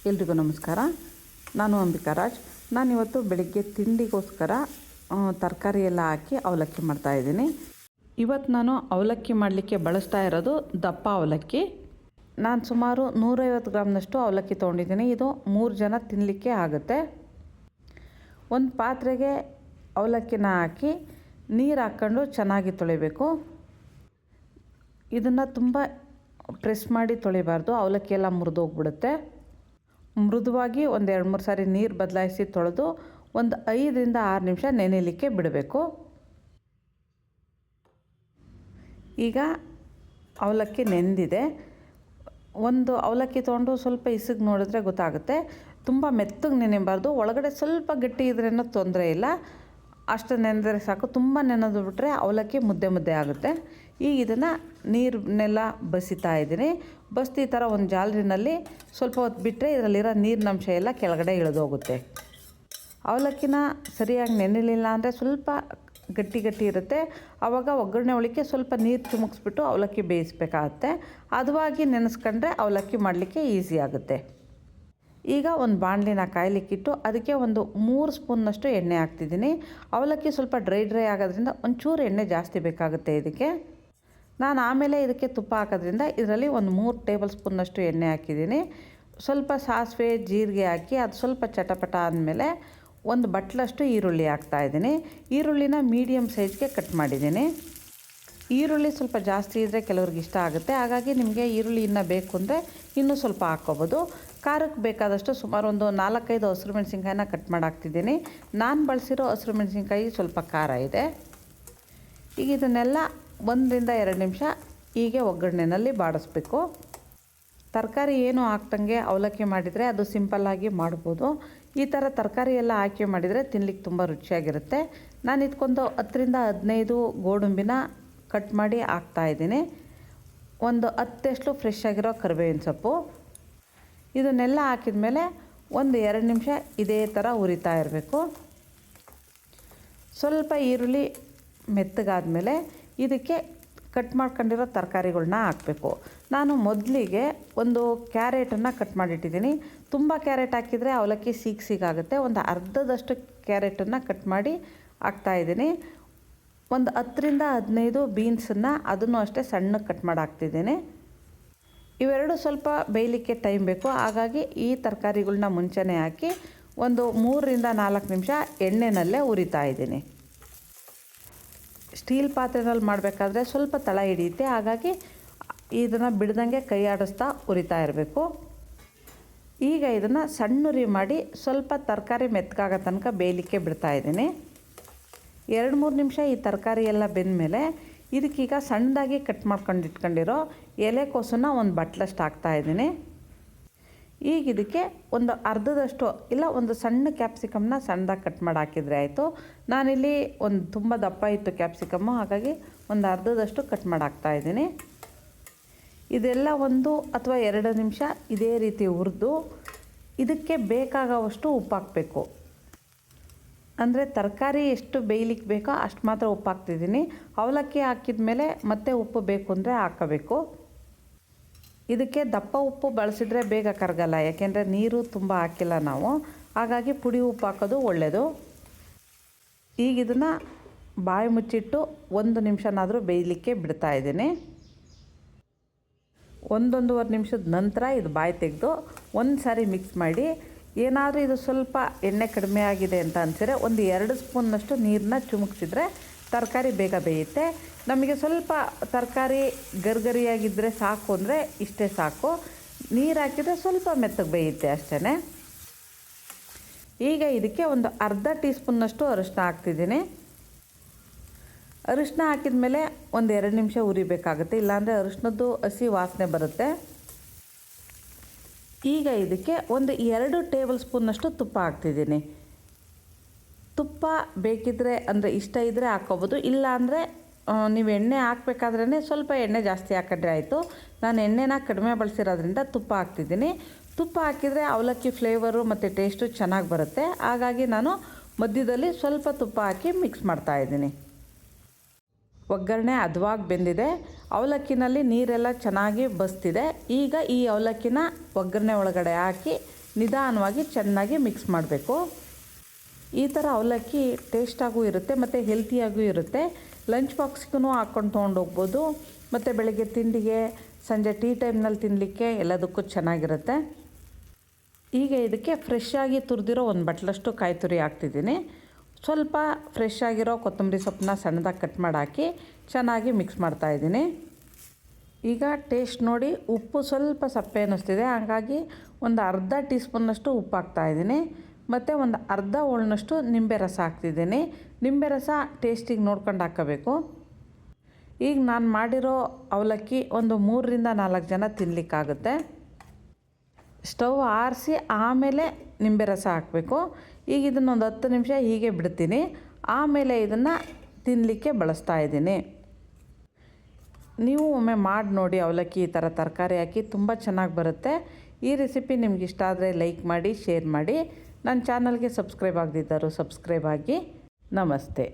ಎಲ್ರಿಗೂ ನಮಸ್ಕಾರ. ನಾನು ಅಂಬಿಕಾ ರಾಜ್. ನಾನಿವತ್ತು ಬೆಳಿಗ್ಗೆ ತಿಂಡಿಗೋಸ್ಕರ ತರಕಾರಿ ಎಲ್ಲ ಹಾಕಿ ಅವಲಕ್ಕಿ ಮಾಡ್ತಾಯಿದ್ದೀನಿ. ಇವತ್ತು ನಾನು ಅವಲಕ್ಕಿ ಮಾಡಲಿಕ್ಕೆ ಬಳಸ್ತಾ ಇರೋದು ದಪ್ಪ ಅವಲಕ್ಕಿ. ನಾನು ಸುಮಾರು 150 ಗ್ರಾಮ್ನಷ್ಟು ಅವಲಕ್ಕಿ ತೊಗೊಂಡಿದ್ದೀನಿ. ಇದು 3 ಜನ ತಿನ್ನಲಿಕ್ಕೆ ಆಗುತ್ತೆ. ಒಂದು ಪಾತ್ರೆಗೆ ಅವಲಕ್ಕಿನ ಹಾಕಿ ನೀರು ಹಾಕ್ಕೊಂಡು ಚೆನ್ನಾಗಿ ತೊಳಿಬೇಕು. ಇದನ್ನು ತುಂಬ ಪ್ರೆಸ್ ಮಾಡಿ ತೊಳಿಬಾರ್ದು, ಅವಲಕ್ಕಿ ಎಲ್ಲ ಮುರಿದೋಗ್ಬಿಡುತ್ತೆ. ಮೃದುವಾಗಿ ಒಂದು 2-3 ಸಾರಿ ನೀರು ಬದಲಾಯಿಸಿ ತೊಳೆದು ಒಂದು 5ರಿಂದ 6 ನಿಮಿಷ ನೆನೆಯಲಿಕ್ಕೆ ಬಿಡಬೇಕು. ಈಗ ಅವಲಕ್ಕಿ ನೆಂದಿದೆ. ಒಂದು ಅವಲಕ್ಕಿ ತೊಗೊಂಡು ಸ್ವಲ್ಪ ಇಸಿಗೆ ನೋಡಿದ್ರೆ ಗೊತ್ತಾಗುತ್ತೆ. ತುಂಬ ಮೆತ್ತಗೆ ನೆನೆಯಬಾರ್ದು, ಒಳಗಡೆ ಸ್ವಲ್ಪ ಗಟ್ಟಿ ಇದ್ರೇನೂ ತೊಂದರೆ ಇಲ್ಲ, ಅಷ್ಟು ನೆನೆದರೆ ಸಾಕು. ತುಂಬ ನೆನೆದು ಬಿಟ್ಟರೆ ಅವಲಕ್ಕಿ ಮುದ್ದೆ ಮುದ್ದೆ ಆಗುತ್ತೆ. ಈಗ ಇದನ್ನು ನೀರನ್ನೆಲ್ಲ ಬಸಿತಾ ಇದ್ದೀನಿ. ಬಸ್ದು ಈ ಥರ ಒಂದು ಜಾಲರಿನಲ್ಲಿ ಸ್ವಲ್ಪ ಹೊತ್ತು ಬಿಟ್ಟರೆ ಇದರಲ್ಲಿರೋ ನೀರಿನಂಶ ಎಲ್ಲ ಕೆಳಗಡೆ ಇಳಿದೋಗುತ್ತೆ. ಅವಲಕ್ಕಿನ ಸರಿಯಾಗಿ ನೆನೆಯಲಿಲ್ಲ ಅಂದರೆ ಸ್ವಲ್ಪ ಗಟ್ಟಿ ಗಟ್ಟಿ ಇರುತ್ತೆ. ಆವಾಗ ಒಗ್ಗರಣೆ ಒಳಕ್ಕೆ ಸ್ವಲ್ಪ ನೀರು ಚಿಮುಕ್ಸ್ಬಿಟ್ಟು ಅವಲಕ್ಕಿ ಬೇಯಿಸ್ಬೇಕಾಗತ್ತೆ. ಹದವಾಗಿ ನೆನೆಸ್ಕೊಂಡ್ರೆ ಅವಲಕ್ಕಿ ಮಾಡಲಿಕ್ಕೆ ಈಸಿ ಆಗುತ್ತೆ. ಈಗ ಒಂದು ಬಾಣಲಿನ ಕಾಯಲಿಕ್ಕಿಟ್ಟು ಅದಕ್ಕೆ ಒಂದು 3 ಸ್ಪೂನ್ನಷ್ಟು ಎಣ್ಣೆ ಹಾಕ್ತಿದ್ದೀನಿ. ಅವಲಕ್ಕಿ ಸ್ವಲ್ಪ ಡ್ರೈ ಆಗೋದ್ರಿಂದ ಒಂಚೂರು ಎಣ್ಣೆ ಜಾಸ್ತಿ ಬೇಕಾಗುತ್ತೆ ಇದಕ್ಕೆ. ನಾನು ಆಮೇಲೆ ಇದಕ್ಕೆ ತುಪ್ಪ ಹಾಕೋದ್ರಿಂದ ಇದರಲ್ಲಿ ಒಂದು 3 ಟೇಬಲ್ ಸ್ಪೂನ್ನಷ್ಟು ಎಣ್ಣೆ ಹಾಕಿದ್ದೀನಿ. ಸ್ವಲ್ಪ ಸಾಸಿವೆ ಜೀರಿಗೆ ಹಾಕಿ ಅದು ಸ್ವಲ್ಪ ಚಟಪಟ ಆದಮೇಲೆ ಒಂದು ಬಟ್ಲಷ್ಟು ಈರುಳ್ಳಿ ಹಾಕ್ತಾಯಿದ್ದೀನಿ. ಈರುಳ್ಳಿನ ಮೀಡಿಯಮ್ ಸೈಜ್ಗೆ ಕಟ್ ಮಾಡಿದ್ದೀನಿ. ಈರುಳ್ಳಿ ಸ್ವಲ್ಪ ಜಾಸ್ತಿ ಇದ್ದರೆ ಕೆಲವ್ರಿಗೆ ಇಷ್ಟ ಆಗುತ್ತೆ, ಹಾಗಾಗಿ ನಿಮಗೆ ಈರುಳ್ಳಿ ಇನ್ನೂ ಬೇಕು ಅಂದರೆ ಇನ್ನೂ ಸ್ವಲ್ಪ ಹಾಕ್ಕೋಬೋದು. ಖಾರಕ್ಕೆ ಬೇಕಾದಷ್ಟು ಸುಮಾರು ಒಂದು 4-5 ಹಸಿರು ಮೆಣಸಿನ್ಕಾಯಿನ ಕಟ್ ಮಾಡಿ ಹಾಕ್ತಿದ್ದೀನಿ. ನಾನು ಬಳಸಿರೋ ಹಸಿರು ಮೆಣಸಿನ್ಕಾಯಿ ಸ್ವಲ್ಪ ಖಾರ ಇದೆ. ಈಗ ಇದನ್ನೆಲ್ಲ 1-2 ನಿಮಿಷ ಹೀಗೆ ಒಗ್ಗರಣೆಯಲ್ಲಿ ಬಾಡಿಸ್ಬೇಕು. ತರಕಾರಿ ಏನು ಹಾಕ್ದಂಗೆ ಅವಲಕ್ಕಿ ಮಾಡಿದರೆ ಅದು ಸಿಂಪಲ್ಲಾಗಿ ಮಾಡ್ಬೋದು. ಈ ಥರ ತರಕಾರಿ ಎಲ್ಲ ಹಾಕಿ ಮಾಡಿದರೆ ತಿನ್ಲಿಕ್ಕೆ ತುಂಬ ರುಚಿಯಾಗಿರುತ್ತೆ. ನಾನು ಇದಕ್ಕೊಂದು 10-15 ಗೋಡಂಬಿನ ಕಟ್ ಮಾಡಿ ಹಾಕ್ತಾಯಿದ್ದೀನಿ. ಒಂದು 10 ಫ್ರೆಶ್ ಆಗಿರೋ ಕರಿಬೇವಿನ ಸೊಪ್ಪು. ಇದನ್ನೆಲ್ಲ ಹಾಕಿದ ಮೇಲೆ 1-2 ನಿಮಿಷ ಇದೇ ಥರ ಹುರಿತಾ ಇರಬೇಕು. ಸ್ವಲ್ಪ ಈರುಳ್ಳಿ ಮೆತ್ತಗಾದ್ಮೇಲೆ ಇದಕ್ಕೆ ಕಟ್ ಮಾಡ್ಕೊಂಡಿರೋ ತರಕಾರಿಗಳನ್ನ ಹಾಕಬೇಕು. ನಾನು ಮೊದಲಿಗೆ ಒಂದು ಕ್ಯಾರೆಟನ್ನು ಕಟ್ ಮಾಡಿಟ್ಟಿದ್ದೀನಿ. ತುಂಬ ಕ್ಯಾರೆಟ್ ಹಾಕಿದರೆ ಅವಲಕ್ಕಿ ಸಿಗಾಗುತ್ತೆ. ಒಂದು ಅರ್ಧದಷ್ಟು ಕ್ಯಾರೆಟನ್ನು ಕಟ್ ಮಾಡಿ ಹಾಕ್ತಾಯಿದ್ದೀನಿ. ಒಂದು 10-15 ಬೀನ್ಸನ್ನು ಅದನ್ನು ಅಷ್ಟೇ ಸಣ್ಣಗೆ ಕಟ್ ಮಾಡಿ ಹಾಕ್ತಿದ್ದೀನಿ. ಇವೆರಡು ಸ್ವಲ್ಪ ಬೇಯಲಿಕ್ಕೆ ಟೈಮ್ ಬೇಕು, ಹಾಗಾಗಿ ಈ ತರಕಾರಿಗಳನ್ನ ಮುಂಚೆನೇ ಹಾಕಿ ಒಂದು 3-4 ನಿಮಿಷ ಎಣ್ಣೆನಲ್ಲೇ ಹುರಿತಾ ಇದ್ದೀನಿ. ಸ್ಟೀಲ್ ಪಾತ್ರೆನಲ್ಲಿ ಮಾಡಬೇಕಾದ್ರೆ ಸ್ವಲ್ಪ ತಳ ಹಿಡಿಯುತ್ತೆ, ಹಾಗಾಗಿ ಇದನ್ನು ಬಿಡ್ದಂಗೆ ಕೈ ಆಡಿಸ್ತಾ ಹುರಿತಾ ಇರಬೇಕು. ಈಗ ಇದನ್ನು ಸಣ್ಣುರಿ ಮಾಡಿ ಸ್ವಲ್ಪ ತರಕಾರಿ ಮೆತ್ತಗಾಗೋ ತನಕ ಬೇಯಲಿಕ್ಕೆ ಬಿಡ್ತಾ ಇದ್ದೀನಿ. 2-3 ನಿಮಿಷ ಈ ತರಕಾರಿ ಎಲ್ಲ ಬೆಂದಮೇಲೆ ಇದಕ್ಕೀಗ ಸಣ್ಣದಾಗಿ ಕಟ್ ಮಾಡ್ಕೊಂಡು ಇಟ್ಕೊಂಡಿರೋ ಎಲೆಕೋಸನ್ನು ಒಂದು ಬಟ್ಲಷ್ಟು ಹಾಕ್ತಾಯಿದ್ದೀನಿ. ಈಗ ಇದಕ್ಕೆ ಒಂದು ಅರ್ಧದಷ್ಟು ಇಲ್ಲ ಒಂದು ಸಣ್ಣ ಕ್ಯಾಪ್ಸಿಕಮ್ನ ಸಣ್ಣದಾಗಿ ಕಟ್ ಮಾಡಿ ಹಾಕಿದರೆ ಆಯಿತು. ನಾನಿಲ್ಲಿ ಒಂದು ತುಂಬ ದಪ್ಪ ಇತ್ತು ಕ್ಯಾಪ್ಸಿಕಮ್ಮು, ಹಾಗಾಗಿ ಒಂದು ಅರ್ಧದಷ್ಟು ಕಟ್ ಮಾಡಿ ಹಾಕ್ತಾಯಿದ್ದೀನಿ. ಇದೆಲ್ಲ 1 ಅಥವಾ 2 ನಿಮಿಷ ಇದೇ ರೀತಿ ಹುರಿದು ಇದಕ್ಕೆ ಬೇಕಾಗೋವಷ್ಟು ಉಪ್ಪು ಹಾಕಬೇಕು. ಅಂದರೆ ತರಕಾರಿ ಎಷ್ಟು ಬೇಯಲಿಕ್ಕೆ ಬೇಕೋ ಅಷ್ಟು ಮಾತ್ರ ಉಪ್ಪು ಹಾಕ್ತಿದ್ದೀನಿ. ಅವಲಕ್ಕಿ ಹಾಕಿದ ಮೇಲೆ ಮತ್ತೆ ಉಪ್ಪು ಬೇಕು ಅಂದರೆ ಹಾಕಬೇಕು. ಇದಕ್ಕೆ ದಪ್ಪ ಉಪ್ಪು ಬಳಸಿದರೆ ಬೇಗ ಕರಗಲ್ಲ, ಯಾಕೆಂದರೆ ನೀರು ತುಂಬ ಹಾಕಿಲ್ಲ ನಾವು, ಹಾಗಾಗಿ ಪುಡಿ ಉಪ್ಪು ಹಾಕೋದು ಒಳ್ಳೆಯದು. ಈಗ ಇದನ್ನು ಬಾಯಿ ಮುಚ್ಚಿಟ್ಟು 1 ನಿಮಿಷನಾದರೂ ಬೇಯಲಿಕ್ಕೆ ಬಿಡ್ತಾಯಿದ್ದೀನಿ. 1-1.5 ನಿಮಿಷದ ನಂತರ ಇದು ಬಾಯಿ ತೆಗೆದು ಒಂದು ಸಾರಿ ಮಿಕ್ಸ್ ಮಾಡಿ, ಏನಾದರೂ ಇದು ಸ್ವಲ್ಪ ಎಣ್ಣೆ ಕಡಿಮೆ ಆಗಿದೆ ಅಂತ ಅನಿಸಿದ್ರೆ 1-2 ಸ್ಪೂನ್ನಷ್ಟು ನೀರನ್ನ ಚಿಮುಕ್ಸಿದ್ರೆ ತರಕಾರಿ ಬೇಗ ಬೇಯುತ್ತೆ. ನಮಗೆ ಸ್ವಲ್ಪ ತರಕಾರಿ ಗರಿಗರಿಯಾಗಿದ್ದರೆ ಸಾಕು ಅಂದರೆ ಇಷ್ಟೇ ಸಾಕು. ನೀರು ಹಾಕಿದರೆ ಸ್ವಲ್ಪ ಮೆತ್ತಗೆ ಬೇಯುತ್ತೆ ಅಷ್ಟೇ. ಈಗ ಇದಕ್ಕೆ ಒಂದು ಅರ್ಧ ಟೀ ಸ್ಪೂನ್ನಷ್ಟು ಅರಿಶಿನ ಹಾಕ್ತಿದ್ದೀನಿ. ಅರಿಶಿನ ಹಾಕಿದ ಮೇಲೆ 1-2 ನಿಮಿಷ ಉರಿಬೇಕಾಗುತ್ತೆ, ಇಲ್ಲಾಂದರೆ ಅರಿಶಿನದ್ದು ಹಸಿ ವಾಸನೆ ಬರುತ್ತೆ. ಈಗ ಇದಕ್ಕೆ ಒಂದು 2 ಟೇಬಲ್ ಸ್ಪೂನ್ನಷ್ಟು ತುಪ್ಪ ಹಾಕ್ತಿದ್ದೀನಿ. ತುಪ್ಪ ಬೇಕಿದ್ದರೆ ಅಂದರೆ ಇಷ್ಟ ಇದ್ದರೆ ಹಾಕ್ಕೋಬೋದು, ಇಲ್ಲ ಅಂದರೆ ನೀವು ಎಣ್ಣೆ ಹಾಕಬೇಕಾದ್ರೇ ಸ್ವಲ್ಪ ಎಣ್ಣೆ ಜಾಸ್ತಿ ಹಾಕಿದ್ರೆ ಆಯಿತು. ನಾನು ಎಣ್ಣೆನ ಕಡಿಮೆ ಬಳಸಿರೋದ್ರಿಂದ ತುಪ್ಪ ಹಾಕ್ತಿದ್ದೀನಿ. ತುಪ್ಪ ಹಾಕಿದರೆ ಅವಲಕ್ಕಿ ಫ್ಲೇವರು ಮತ್ತು ಟೇಸ್ಟು ಚೆನ್ನಾಗಿ ಬರುತ್ತೆ, ಹಾಗಾಗಿ ನಾನು ಮಧ್ಯದಲ್ಲಿ ಸ್ವಲ್ಪ ತುಪ್ಪ ಹಾಕಿ ಮಿಕ್ಸ್ ಮಾಡ್ತಾಯಿದ್ದೀನಿ. ಒಗ್ಗರಣೆ ಹದವಾಗಿ ಬೆಂದಿದೆ. ಅವಲಕ್ಕಿನಲ್ಲಿ ನೀರೆಲ್ಲ ಚೆನ್ನಾಗಿ ಬಸ್ತಿದೆ. ಈಗ ಈ ಅವಲಕ್ಕಿನ ಒಗ್ಗರಣೆ ಒಳಗಡೆ ಹಾಕಿ ನಿಧಾನವಾಗಿ ಚೆನ್ನಾಗಿ ಮಿಕ್ಸ್ ಮಾಡಬೇಕು. ಈ ಥರ ಅವಲಕ್ಕಿ ಟೇಸ್ಟಾಗೂ ಇರುತ್ತೆ ಮತ್ತು ಹೆಲ್ತಿಯಾಗೂ ಇರುತ್ತೆ. ಲಂಚ್ ಬಾಕ್ಸ್ಗೂ ಹಾಕ್ಕೊಂಡು ತೊಗೊಂಡೋಗ್ಬೋದು ಮತ್ತು ಬೆಳಗ್ಗೆ ತಿಂಡಿಗೆ, ಸಂಜೆ ಟೀ ಟೈಮ್ನಲ್ಲಿ ತಿನ್ನಲಿಕ್ಕೆ ಎಲ್ಲದಕ್ಕೂ ಚೆನ್ನಾಗಿರುತ್ತೆ. ಈಗ ಇದಕ್ಕೆ ಫ್ರೆಶ್ ಆಗಿ ತುರಿದಿರೋ ಒಂದು ಬಟ್ಲಷ್ಟು ಕಾಯಿ ತುರಿ ಹಾಕ್ತಿದ್ದೀನಿ. ಸ್ವಲ್ಪ ಫ್ರೆಶ್ ಆಗಿರೋ ಕೊತ್ತಂಬರಿ ಸೊಪ್ಪನ್ನ ಸಣ್ಣದಾಗಿ ಕಟ್ ಮಾಡಿ ಹಾಕಿ ಚೆನ್ನಾಗಿ ಮಿಕ್ಸ್ ಮಾಡ್ತಾಯಿದ್ದೀನಿ. ಈಗ ಟೇಸ್ಟ್ ನೋಡಿ, ಉಪ್ಪು ಸ್ವಲ್ಪ ಸಪ್ಪೆ ಅನ್ನಿಸ್ತಿದೆ, ಹಾಗಾಗಿ ಒಂದು ಅರ್ಧ ಟೀ ಸ್ಪೂನ್ನಷ್ಟು ಉಪ್ಪು ಹಾಕ್ತಾಯಿದ್ದೀನಿ ಮತ್ತು ಒಂದು ಅರ್ಧ ಹೋಳನಷ್ಟು ನಿಂಬೆ ರಸ ಹಾಕ್ತಿದ್ದೀನಿ. ನಿಂಬೆ ರಸ ಟೇಸ್ಟಿಗೆ ನೋಡ್ಕೊಂಡು ಹಾಕ್ಕೋಬೇಕು. ಈಗ ನಾನು ಮಾಡಿರೋ ಅವಲಕ್ಕಿ ಒಂದು 3ರಿಂದ 4 ಜನ ತಿನ್ನಲಿಕ್ಕಾಗುತ್ತೆ. ಸ್ಟವ್ ಆರಿಸಿ ಆಮೇಲೆ ನಿಂಬೆ ರಸ ಹಾಕಬೇಕು. ಈಗ ಇದನ್ನೊಂದು 10 ನಿಮಿಷ ಹೀಗೆ ಬಿಡ್ತೀನಿ. ಆಮೇಲೆ ಇದನ್ನು ತಿನ್ನಲಿಕ್ಕೆ ಬಳಸ್ತಾ ಇದ್ದೀನಿ. ನೀವು ಒಮ್ಮೆ ಮಾಡಿ ನೋಡಿ, ಅವಲಕ್ಕಿ ಈ ಥರ ತರಕಾರಿ ಹಾಕಿ ತುಂಬ ಚೆನ್ನಾಗಿ ಬರುತ್ತೆ. ಈ ರೆಸಿಪಿ ನಿಮ್ಗೆ ಇಷ್ಟ ಆದರೆ ಲೈಕ್ ಮಾಡಿ, ಶೇರ್ ಮಾಡಿ. ನನ್ನ ಚಾನಲ್ಗೆ ಸಬ್ಸ್ಕ್ರೈಬ್ ಆಗದಿದ್ದರು ಸಬ್ಸ್ಕ್ರೈಬ್ ಆಗಿ. ನಮಸ್ತೆ.